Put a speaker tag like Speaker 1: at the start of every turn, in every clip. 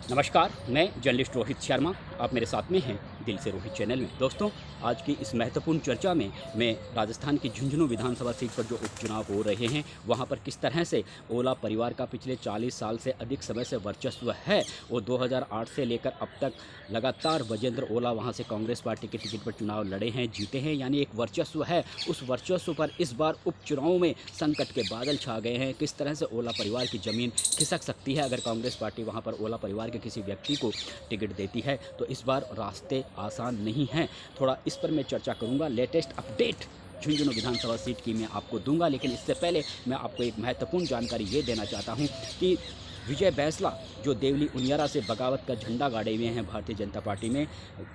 Speaker 1: नमस्कार, मैं जर्नलिस्ट रोहित शर्मा। आप मेरे साथ में हैं दिल से रोहित चैनल में। दोस्तों, आज की इस महत्वपूर्ण चर्चा में मैं राजस्थान की झुंझुनू विधानसभा सीट पर जो उपचुनाव हो रहे हैं, वहां पर किस तरह से ओला परिवार का पिछले 40 साल से अधिक समय से वर्चस्व है। वो 2008 से लेकर अब तक लगातार वजेंद्र ओला वहां से कांग्रेस पार्टी के टिकट पर चुनाव लड़े हैं, जीते हैं, यानी एक वर्चस्व है। उस वर्चस्व पर इस बार उपचुनाव में संकट के बादल छा गए हैं। किस तरह से ओला परिवार की ज़मीन खिसक सकती है अगर कांग्रेस पार्टी वहां पर ओला परिवार के किसी व्यक्ति को टिकट देती है, तो इस बार रास्ते आसान नहीं हैं। थोड़ा इस पर मैं चर्चा करूंगा। लेटेस्ट अपडेट झुंझुनू विधानसभा सीट की मैं आपको दूंगा, लेकिन इससे पहले मैं आपको एक महत्वपूर्ण जानकारी ये देना चाहता हूं कि विजय बैंसला जो देवली उनियारा से बगावत का झंडा गाड़े हुए हैं, भारतीय जनता पार्टी में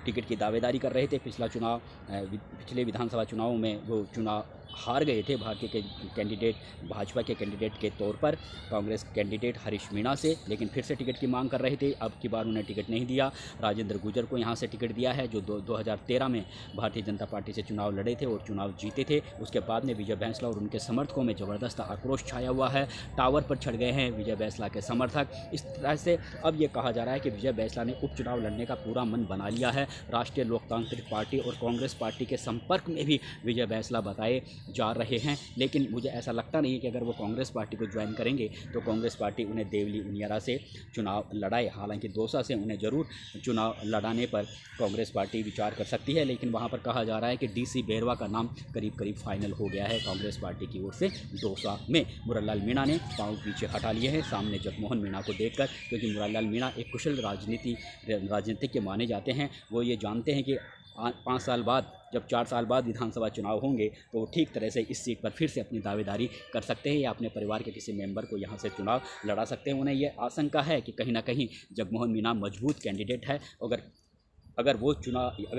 Speaker 1: टिकट की दावेदारी कर रहे थे। पिछले विधानसभा चुनाव में वो चुनाव हार गए थे भारतीय के कैंडिडेट, भाजपा के कैंडिडेट के तौर पर कांग्रेस कैंडिडेट हरीश मीणा से, लेकिन फिर से टिकट की मांग कर रहे थे। अब की बार उन्हें टिकट नहीं दिया। राजेंद्र गुर्जर को यहाँ से टिकट दिया है, जो 2013 में भारतीय जनता पार्टी से चुनाव लड़े थे और चुनाव जीते थे। उसके बाद में विजय बैंसला और उनके समर्थकों में ज़बरदस्त आक्रोश छाया हुआ है। टावर पर चढ़ गए हैं विजय बैंसला के समर्थक। इस तरह से अब ये कहा जा रहा है कि विजय बैंसला ने उपचुनाव लड़ने का पूरा मन बना लिया है। राष्ट्रीय लोकतांत्रिक पार्टी और कांग्रेस पार्टी के संपर्क में भी विजय बैंसला बताए जा रहे हैं, लेकिन मुझे ऐसा लगता नहीं है कि अगर वो कांग्रेस पार्टी को ज्वाइन करेंगे तो कांग्रेस पार्टी उन्हें देवली उनियारा से चुनाव लड़ाए। हालांकि दौसा से उन्हें ज़रूर चुनाव लड़ाने पर कांग्रेस पार्टी विचार कर सकती है, लेकिन वहां पर कहा जा रहा है कि डीसी बैरवा का नाम करीब करीब फाइनल हो गया है कांग्रेस पार्टी की ओर से। दौसा में मुरलीलाल मीणा ने पांव पीछे हटा लिए हैं सामने जगमोहन मीणा को देखकर, क्योंकि मुरलीलाल मीणा एक कुशल राजनीतिज्ञ माने जाते हैं। वो ये जानते हैं कि 5 साल बाद, जब 4 साल बाद विधानसभा चुनाव होंगे, तो वो ठीक तरह से इस सीट पर फिर से अपनी दावेदारी कर सकते हैं या अपने परिवार के किसी मेंबर को यहाँ से चुनाव लड़ा सकते हैं। उन्हें ये आशंका है कि कहीं ना कहीं जगमोहन मीणा मजबूत कैंडिडेट है। अगर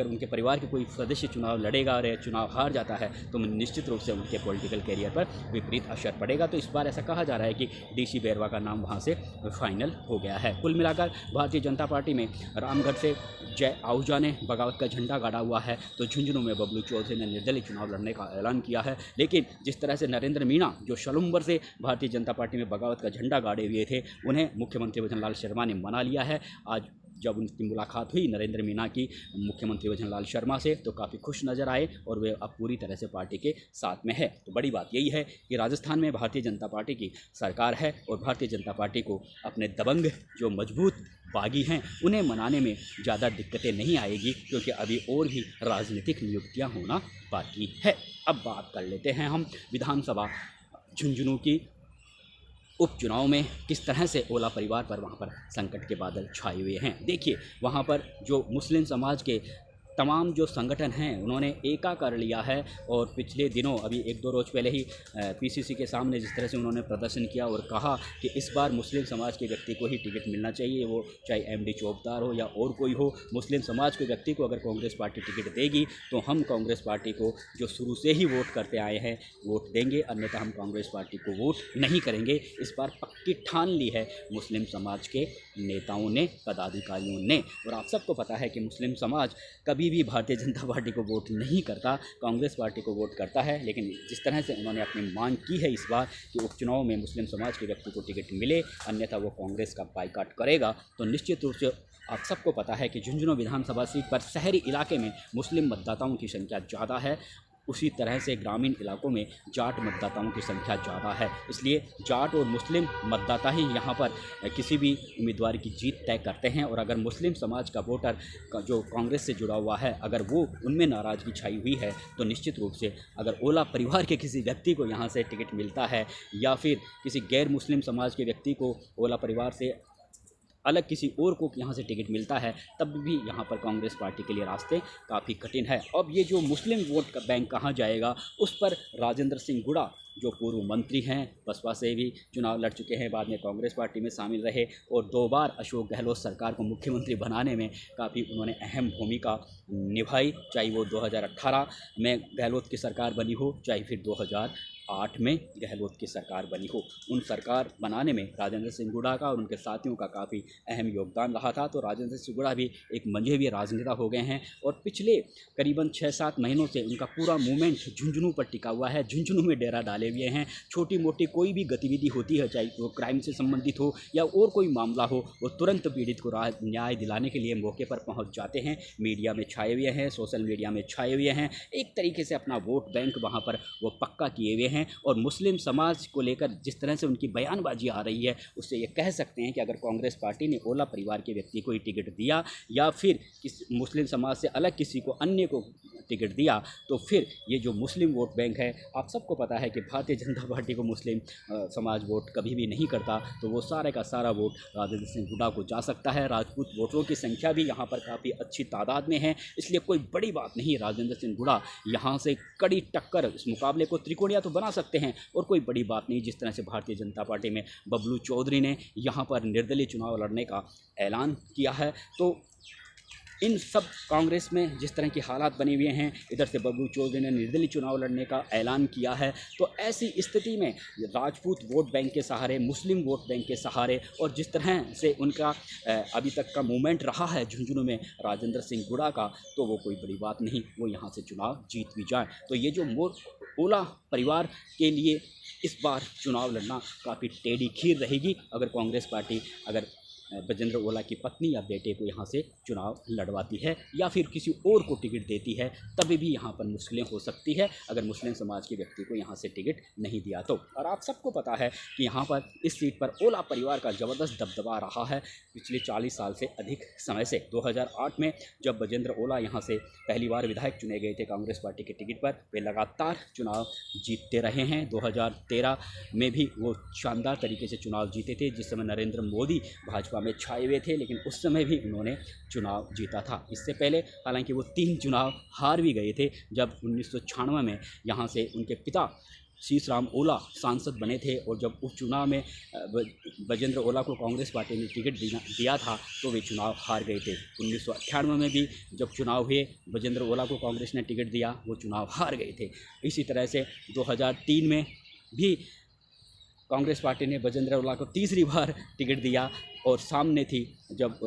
Speaker 1: उनके परिवार के कोई सदस्य चुनाव लड़ेगा और चुनाव हार जाता है, तो निश्चित रूप से उनके पॉलिटिकल कैरियर पर विपरीत असर पड़ेगा। तो इस बार ऐसा कहा जा रहा है कि डीसी बैरवा का नाम वहां से फाइनल हो गया है। कुल मिलाकर भारतीय जनता पार्टी में रामगढ़ से जय आहूजा ने बगावत का झंडा गाड़ा हुआ है, तो झुंझुनू में बबलू चौधरी ने निर्दलीय चुनाव लड़ने का ऐलान किया है। लेकिन जिस तरह से नरेंद्र मीणा, जो शलुम्बर से भारतीय जनता पार्टी में बगावत का झंडा गाड़े हुए थे, उन्हें मुख्यमंत्री भजनलाल शर्मा ने मना लिया है। आज जब उनकी मुलाकात हुई नरेंद्र मीणा की मुख्यमंत्री भजनलाल शर्मा से, तो काफ़ी खुश नजर आए और वे अब पूरी तरह से पार्टी के साथ में है। तो बड़ी बात यही है कि राजस्थान में भारतीय जनता पार्टी की सरकार है और भारतीय जनता पार्टी को अपने दबंग जो मजबूत बागी हैं उन्हें मनाने में ज़्यादा दिक्कतें नहीं आएगी, क्योंकि अभी और भी राजनीतिक नियुक्तियाँ होना बाकी है। अब बात कर लेते हैं हम विधानसभा झुंझुनू की उपचुनाव में किस तरह से ओला परिवार पर वहाँ पर संकट के बादल छाए हुए हैं। देखिए, वहाँ पर जो मुस्लिम समाज के तमाम जो संगठन हैं उन्होंने एका कर लिया है और पिछले दिनों अभी 1-2 रोज़ पहले ही पीसीसी के सामने जिस तरह से उन्होंने प्रदर्शन किया और कहा कि इस बार मुस्लिम समाज के व्यक्ति को ही टिकट मिलना चाहिए, वो चाहे एमडी चौबदार हो या और कोई हो। मुस्लिम समाज के व्यक्ति को अगर कांग्रेस पार्टी टिकट देगी तो हम कांग्रेस पार्टी को, जो शुरू से ही वोट करते आए हैं, वोट देंगे, अन्यथा हम कांग्रेस पार्टी को वोट नहीं करेंगे। इस बार पक्की ठान ली है मुस्लिम समाज के नेताओं ने, पदाधिकारियों ने। और आप सबको पता है कि मुस्लिम समाज कभी भी भारतीय जनता पार्टी को वोट नहीं करता, कांग्रेस पार्टी को वोट करता है। लेकिन जिस तरह से उन्होंने अपनी मांग की है इस बार कि उपचुनाव में मुस्लिम समाज के व्यक्ति को टिकट मिले, अन्यथा वो कांग्रेस का बायकॉट करेगा, तो निश्चित रूप से आप सबको पता है कि झुंझुनू विधानसभा सीट पर शहरी इलाके में मुस्लिम मतदाताओं की संख्या ज़्यादा है, उसी तरह से ग्रामीण इलाकों में जाट मतदाताओं की संख्या ज़्यादा है। इसलिए जाट और मुस्लिम मतदाता ही यहाँ पर किसी भी उम्मीदवार की जीत तय करते हैं। और अगर मुस्लिम समाज का वोटर जो कांग्रेस से जुड़ा हुआ है, अगर वो उनमें नाराज़गी छाई हुई है, तो निश्चित रूप से अगर ओला परिवार के किसी व्यक्ति को यहाँ से टिकट मिलता है या फिर किसी गैर मुस्लिम समाज के व्यक्ति को ओला परिवार से अलग किसी और को यहाँ से टिकट मिलता है, तब भी यहाँ पर कांग्रेस पार्टी के लिए रास्ते काफ़ी कठिन है। अब ये जो मुस्लिम वोट का बैंक कहाँ जाएगा, उस पर राजेंद्र सिंह गुड़ा, जो पूर्व मंत्री हैं, बसपा से भी चुनाव लड़ चुके हैं, बाद में कांग्रेस पार्टी में शामिल रहे और 2 बार अशोक गहलोत सरकार को मुख्यमंत्री बनाने में काफ़ी उन्होंने अहम भूमिका निभाई, चाहे वो 2018 में गहलोत की सरकार बनी हो, चाहे फिर 2008 में गहलोत की सरकार बनी हो। उन सरकार बनाने में राजेंद्र सिंह हुड्डा का और उनके साथियों का काफ़ी अहम योगदान रहा था। तो राजेंद्र सिंह हुड्डा भी एक मंझे हुए राजनेता हो गए हैं और पिछले करीबन 6-7 महीनों से उनका पूरा मूवमेंट झुंझुनू पर टिका हुआ है। झुंझुनू में डेरा डाले हुए हैं। छोटी मोटी कोई भी गतिविधि होती है, चाहे वो क्राइम से संबंधित हो या और कोई मामला हो, वो तुरंत पीड़ित को न्याय दिलाने के लिए मौके पर पहुंच जाते हैं। मीडिया में छाए हुए हैं, सोशल मीडिया में छाए हुए हैं। एक तरीके से अपना वोट बैंक वहाँ पर वो पक्का किए हुए हैं। और मुस्लिम समाज को लेकर जिस तरह से उनकी बयानबाजी आ रही है, उससे ये कह सकते हैं कि अगर कांग्रेस पार्टी ने ओला परिवार के व्यक्ति को ही टिकट दिया या फिर मुस्लिम समाज से अलग किसी को अन्य को टिकट दिया, तो फिर ये जो मुस्लिम वोट बैंक है, आप सबको पता है कि भारतीय जनता पार्टी को मुस्लिम समाज वोट कभी भी नहीं करता, तो वो सारे का सारा वोट राजेंद्र सिंह हुड्डा को जा सकता है। राजपूत वोटरों की संख्या भी यहाँ पर काफ़ी अच्छी तादाद में है, इसलिए कोई बड़ी बात नहीं। राजेंद्र सिंह हुड्डा यहाँ से कड़ी टक्कर, इस मुकाबले को त्रिकोणीय तो बना सकते हैं और कोई बड़ी बात नहीं। जिस तरह से भारतीय जनता पार्टी में बबलू चौधरी ने यहाँ पर निर्दलीय चुनाव लड़ने का ऐलान किया है, तो इन सब कांग्रेस में जिस तरह की हालात बने हुए हैं, इधर से बबलू चौधरी ने निर्दलीय चुनाव लड़ने का ऐलान किया है, तो ऐसी स्थिति में राजपूत वोट बैंक के सहारे, मुस्लिम वोट बैंक के सहारे और जिस तरह से उनका अभी तक का मूवमेंट रहा है झुंझुनू में राजेंद्र सिंह हुड्डा का, तो वो कोई बड़ी बात नहीं, वो यहाँ से चुनाव जीत भी जाए। तो ये जो ओला परिवार के लिए इस बार चुनाव लड़ना काफ़ी टेढ़ी खीर रहेगी अगर कांग्रेस पार्टी बजेंद्र ओला की पत्नी या बेटे को यहाँ से चुनाव लड़वाती है या फिर किसी और को टिकट देती है, तभी भी यहाँ पर मुश्किलें हो सकती है अगर मुस्लिम समाज के व्यक्ति को यहाँ से टिकट नहीं दिया तो। और आप सबको पता है कि यहाँ पर इस सीट पर ओला परिवार का ज़बरदस्त दबदबा रहा है पिछले 40 साल से अधिक समय से। 2008 में जब बजेंद्र ओला यहाँ से पहली बार विधायक चुने गए थे कांग्रेस पार्टी के टिकट पर, वे लगातार चुनाव जीतते रहे हैं। 2013 में भी वो शानदार तरीके से चुनाव जीते थे, जिस समय नरेंद्र मोदी भाजपा में छाए हुए थे, लेकिन उस समय भी उन्होंने चुनाव जीता था। इससे पहले हालांकि वो 3 चुनाव हार भी गए थे जब 1996 में यहाँ से उनके पिता शीशराम ओला सांसद बने थे और जब उस चुनाव में बजेंद्र ओला को कांग्रेस पार्टी ने टिकट दिया था तो वे चुनाव हार गए थे। 1998 में भी जब चुनाव हुए, बजेंद्र ओला को कांग्रेस ने टिकट दिया, वो चुनाव हार गए थे। इसी तरह से 2003 में भी कांग्रेस पार्टी ने बजेंद्र ओला को तीसरी बार टिकट दिया और सामने थी जब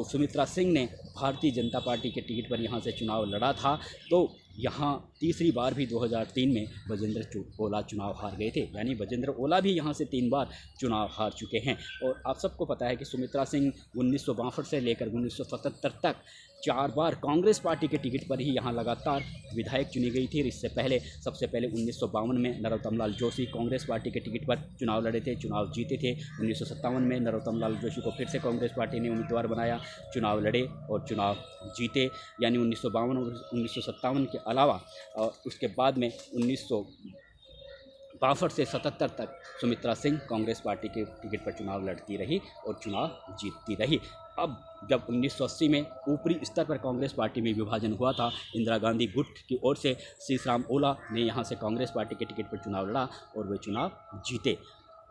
Speaker 1: सुमित्रा सिंह ने भारतीय जनता पार्टी के टिकट पर यहाँ से चुनाव लड़ा था, तो यहाँ तीसरी बार भी 2003 में बजेंद्र ओला चुनाव हार गए थे। यानी बजेंद्र ओला भी यहाँ से 3 बार चुनाव हार चुके हैं। और आप सबको पता है कि सुमित्रा सिंह 1962 से लेकर 1977 तक 4 बार कांग्रेस पार्टी के टिकट पर ही यहाँ लगातार विधायक चुनी गई थी। इससे पहले सबसे पहले 1952 में नरोत्तम लाल जोशी कांग्रेस पार्टी के टिकट पर चुनाव लड़े थे, चुनाव जीते थे। 1957 में नरोत्तम लाल जोशी को फिर से कांग्रेस पार्टी ने उम्मीदवार बनाया, चुनाव लड़े और चुनाव जीते। यानी 1952 और 1957 के अलावा और उसके बाद में 1962 से 77 तक सुमित्रा सिंह कांग्रेस पार्टी के टिकट पर चुनाव लड़ती रही और चुनाव जीतती रही। अब जब 1980 में ऊपरी स्तर पर कांग्रेस पार्टी में विभाजन हुआ था, इंदिरा गांधी गुट की ओर से शीशराम ओला ने यहाँ से कांग्रेस पार्टी के टिकट पर चुनाव लड़ा और वे चुनाव जीते।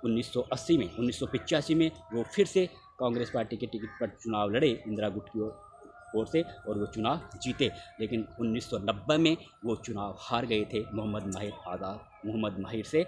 Speaker 1: 1980 में 1985 में वो फिर से कांग्रेस पार्टी के टिकट पर चुनाव लड़े इंदिरा गुट की ओर से और वो चुनाव जीते। लेकिन 1990 में वो चुनाव हार गए थे मोहम्मद माहिर से।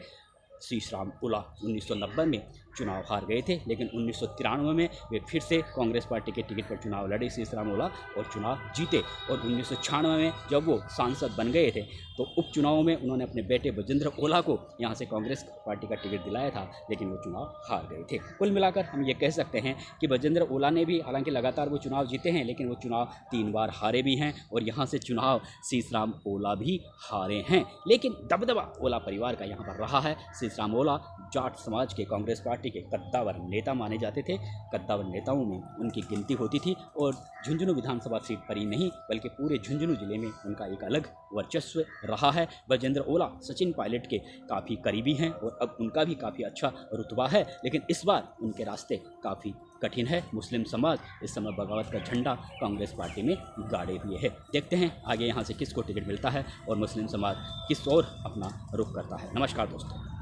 Speaker 1: शीशराम ओला 1990 में चुनाव हार गए थे, लेकिन 1993 में वे फिर से कांग्रेस पार्टी के टिकट पर चुनाव लड़े शीशराम ओला और चुनाव जीते। और 1996 में जब वो सांसद बन गए थे तो उपचुनाव में उन्होंने अपने बेटे बजेंद्र ओला को यहाँ से कांग्रेस पार्टी का टिकट दिलाया था, लेकिन वो चुनाव हार गए थे। कुल मिलाकर हम ये कह सकते हैं कि बजेंद्र ओला ने भी हालांकि लगातार वो चुनाव जीते हैं, लेकिन वो चुनाव 3 बार हारे भी हैं और यहाँ से चुनाव शीशराम ओला भी हारे हैं। लेकिन दबदबा ओला परिवार का यहाँ पर रहा है। शीशराम ओला जाट समाज के कांग्रेस पार्टी के कद्दावर नेता माने जाते थे। कद्दावर नेताओं में उनकी गिनती होती थी और झुंझुनू विधानसभा सीट पर ही नहीं बल्कि पूरे झुंझुनू जिले में उनका एक अलग वर्चस्व रहा है। बजेंद्र ओला सचिन पायलट के काफ़ी करीबी हैं और अब उनका भी काफ़ी अच्छा रुतबा है, लेकिन इस बार उनके रास्ते काफ़ी कठिन है। मुस्लिम समाज इस समय बगावत का झंडा कांग्रेस पार्टी में गाड़े हुए है। देखते हैं आगे यहाँ से किसको टिकट मिलता है और मुस्लिम समाज किस ओर अपना रुख करता है। नमस्कार दोस्तों।